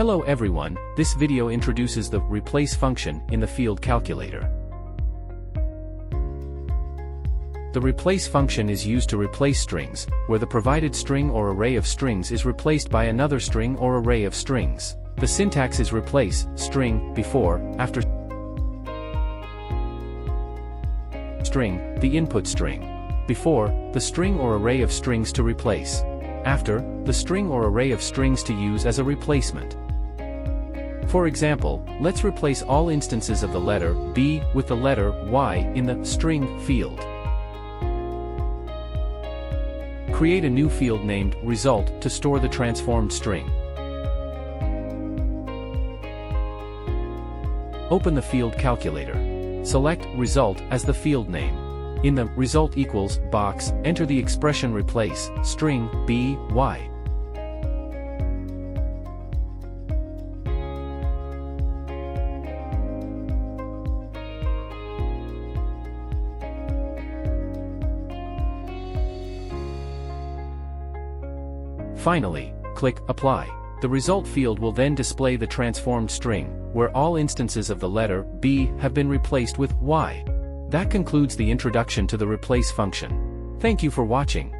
Hello everyone, this video introduces the replace function in the field calculator. The replace function is used to replace strings, where the provided string or array of strings is replaced by another string or array of strings. The syntax is replace, string, before, after string, the input string. Before, the string or array of strings to replace. After, the string or array of strings to use as a replacement. For example, let's replace all instances of the letter B with the letter Y in the string field. Create a new field named result to store the transformed string. Open the field calculator. Select result as the field name. In the result equals box, enter the expression replace string B, Y. Finally, click Apply. The result field will then display the transformed string, where all instances of the letter B have been replaced with Y. That concludes the introduction to the replace function. Thank you for watching.